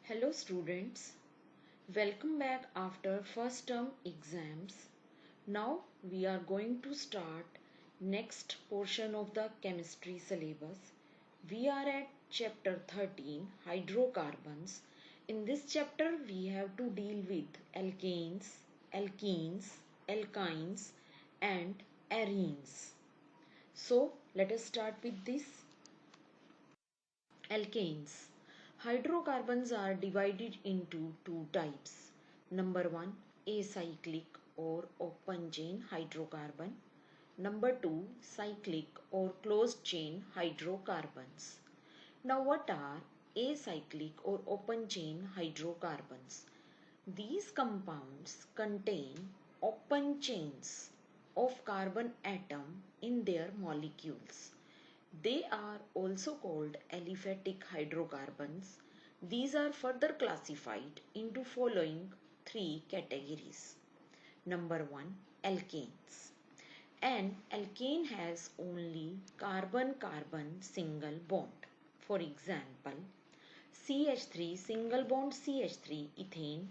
Hello students, welcome back after first term exams. Now we are going to start next portion of the chemistry syllabus. We are at chapter 13 hydrocarbons. In this chapter we have to deal with alkanes, alkenes, alkynes and arenes. So let us start with this. Alkanes. Hydrocarbons are divided into two types. Number one, acyclic or open chain hydrocarbon. Number two, cyclic or closed chain hydrocarbons. Now what are acyclic or open chain hydrocarbons? These compounds contain open chains of carbon atom in their molecules. They are also called aliphatic hydrocarbons. These are further classified into following three categories. Number one, alkanes. An alkane has only carbon-carbon single bond. For example, CH3 single bond CH3 ethane,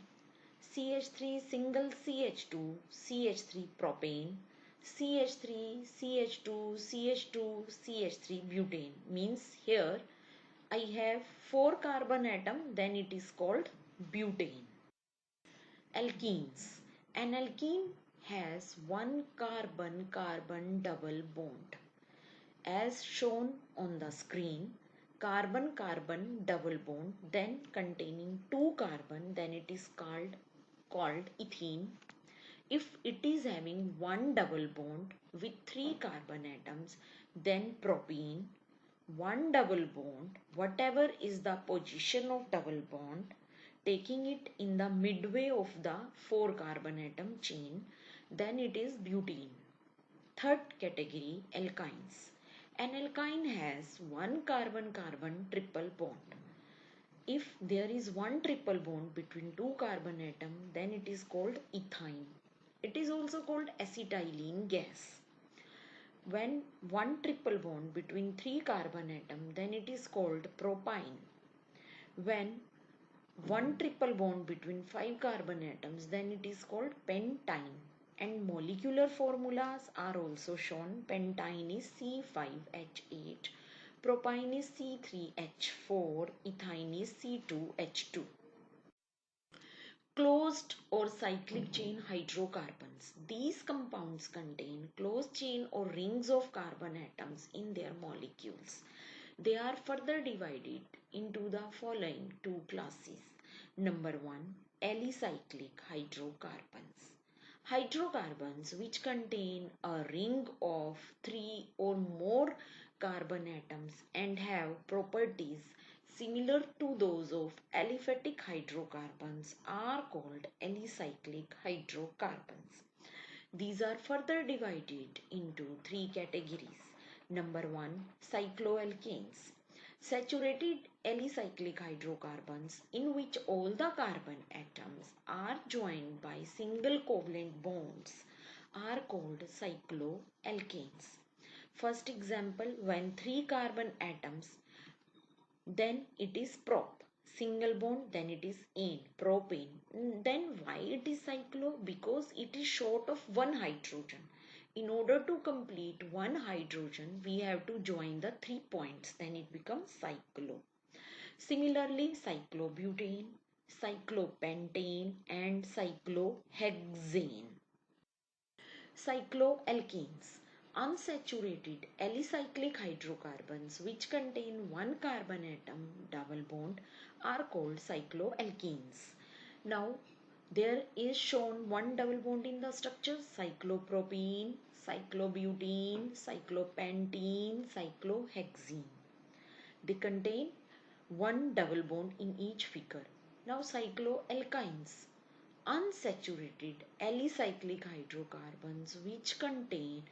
CH3 single CH2 CH3 propane, CH3, CH2, CH2, CH3 butane. Means here I have 4 carbon atom, then it is called butane. Alkenes. An alkene has one carbon-carbon double bond. As shown on the screen, carbon-carbon double bond, then containing 2 carbon, then it is called ethene. If it is having one double bond with 3 carbon atoms, then propene. One double bond, whatever is the position of double bond, taking it in the midway of the 4 carbon atom chain, then it is butene. Third category, alkynes. An alkyne has one carbon-carbon triple bond. If there is one triple bond between 2 carbon atom, then it is called ethyne. It is also called acetylene gas. When one triple bond between 3 carbon atom, then it is called propyne. When one triple bond between 5 carbon atoms, then it is called pentyne. And molecular formulas are also shown. Pentyne is C5H8, propyne is C3H4, ethyne is C2H2. Closed or cyclic chain hydrocarbons. These compounds contain closed chain or rings of carbon atoms in their molecules. They are further divided into the following two classes. Number one, alicyclic hydrocarbons. Hydrocarbons which contain a ring of 3 or more carbon atoms and have properties similar to those of aliphatic hydrocarbons are called alicyclic hydrocarbons. These are further divided into three categories. Number one, cycloalkanes. Saturated alicyclic hydrocarbons in which all the carbon atoms are joined by single covalent bonds are called cycloalkanes. First example, when 3 carbon atoms, then it is prop. Single bond, then it is ane, propane. Then why it is cyclo? Because it is short of one hydrogen. In order to complete one hydrogen, we have to join the 3 points. Then it becomes cyclo. Similarly, cyclobutane, cyclopentane and cyclohexane. Cycloalkanes. Unsaturated alicyclic hydrocarbons which contain one carbon atom double bond are called cycloalkanes. Now there is shown one double bond in the structure: cyclopropene, cyclobutene, cyclopentene, cyclohexene. They contain one double bond in each figure. Now cycloalkynes. Unsaturated alicyclic hydrocarbons which contain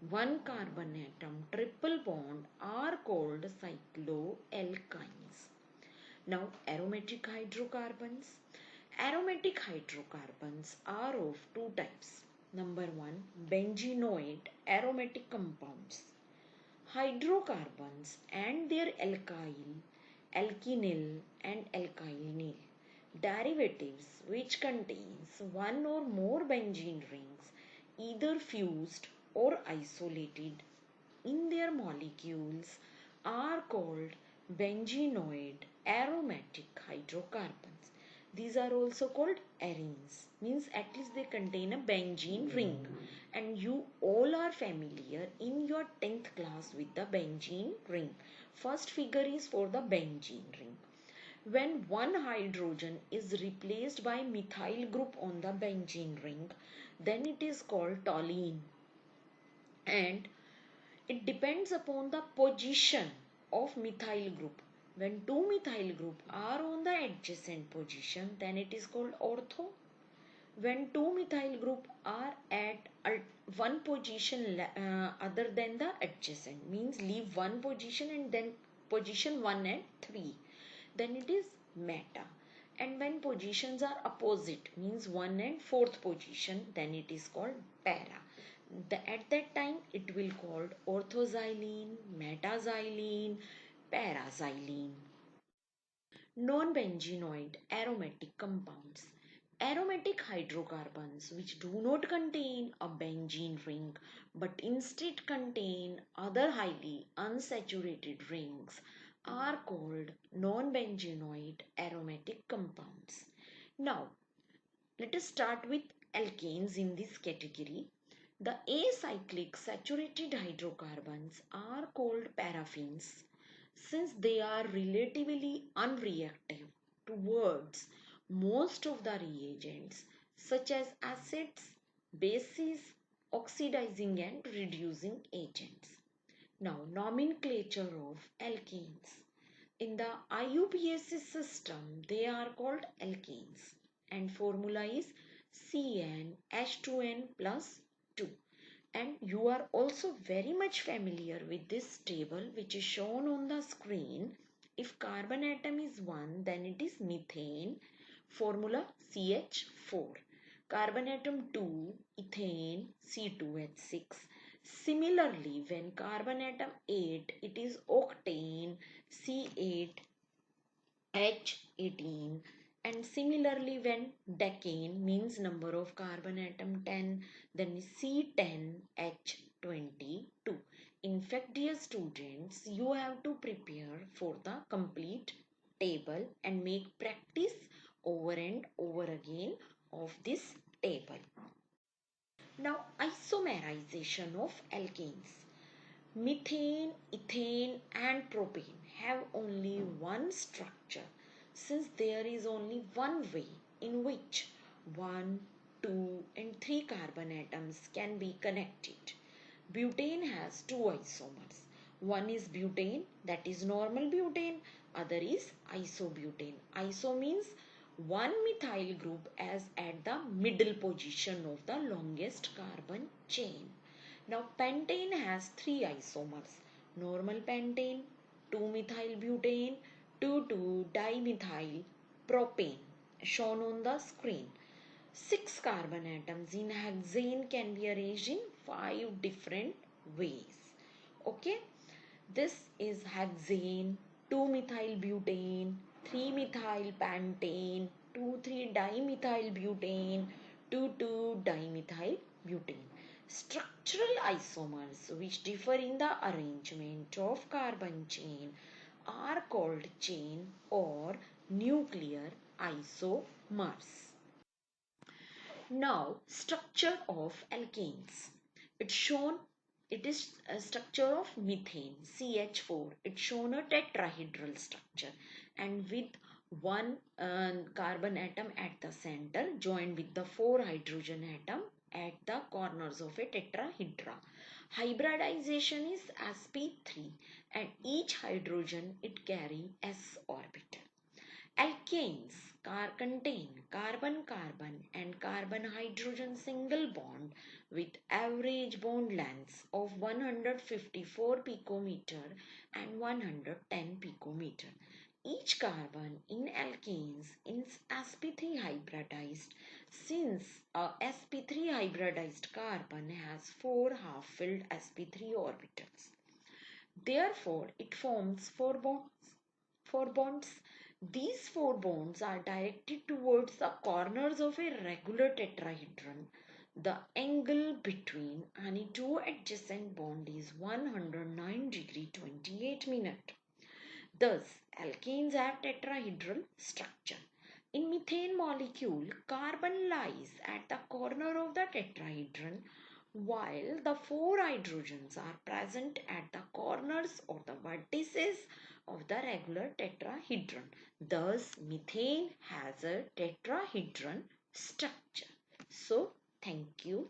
one carbon atom triple bond are called cycloalkynes. Now aromatic hydrocarbons. Aromatic hydrocarbons are of two types. Number one, benzenoid aromatic compounds. Hydrocarbons and their alkyl, alkenyl and alkynyl Derivatives which contains one or more benzene rings, either fused or isolated in their molecules, are called benzenoid aromatic hydrocarbons. These are also called arenes, means at least they contain a benzene ring. And you all are familiar in your 10th class with the benzene ring. First figure is for the benzene ring. When one hydrogen is replaced by methyl group on the benzene ring, then it is called toluene. And it depends upon the position of methyl group. When two methyl group are on the adjacent position, then it is called ortho. When two methyl group are at one position other than the adjacent, means leave one position and then position 1 and 3, then it is meta. And when positions are opposite, means 1 and 4th position, then it is called para. At that time it will called orthoxylene, metaxylene, paraxylene. Non-benzenoid aromatic compounds. Aromatic hydrocarbons which do not contain a benzene ring but instead contain other highly unsaturated rings are called non-benzenoid aromatic compounds. Now, let us start with alkanes in this category. The acyclic saturated hydrocarbons are called paraffins since they are relatively unreactive towards most of the reagents such as acids, bases, oxidizing and reducing agents. Now, nomenclature of alkanes. In the IUPAC system, they are called alkanes and formula is CnH2n plus 2. And you are also very much familiar with this table which is shown on the screen. If carbon atom is 1, then it is methane, formula CH4. Carbon atom 2, ethane, C2H6. Similarly, when carbon atom 8, it is octane, C8H18. And similarly, when decane means number of carbon atom 10, then C10H22. In fact, dear students, you have to prepare for the complete table and make practice over and over again of this table. Now, isomerization of alkanes. Methane, ethane and propane have only one structure since there is only one way in which 1, 2 and 3 carbon atoms can be connected. Butane has two isomers. One is butane, that is normal butane, other is isobutane. Iso means one methyl group as at the middle position of the longest carbon chain. Now pentane has three isomers. Normal pentane, 2-methyl butane, 2,2-dimethyl propane shown on the screen. 6 carbon atoms in hexane can be arranged in 5 different ways. Okay, this is hexane, 2-methyl butane, 3-methyl pentane, 2,3-dimethyl butane, 2,2-dimethyl butane. Structural isomers which differ in the arrangement of carbon chain are called chain or nuclear isomers. Now, structure of alkanes. It's shown, it is a structure of methane, CH4. It's shown a tetrahedral structure and with one carbon atom at the center joined with the 4 hydrogen atom at the corners of a tetrahedra. Hybridization is sp3 and each hydrogen it carry s orbital. Alkanes contain carbon-carbon and carbon-hydrogen single bond with average bond lengths of 154 picometer and 110 picometer. Each carbon in alkanes is sp3 hybridized since a sp3 hybridized carbon has 4 half-filled sp3 orbitals. Therefore, it forms 4 bonds. 4 bonds These four bonds are directed towards the corners of a regular tetrahedron. The angle between any two adjacent bonds is 109 degree 28 minute. Thus, alkanes have tetrahedral structure. In methane molecule, carbon lies at the corner of the tetrahedron while the four hydrogens are present at the corners or the vertices of the regular tetrahedron. Thus, methane has a tetrahedron structure. So, thank you.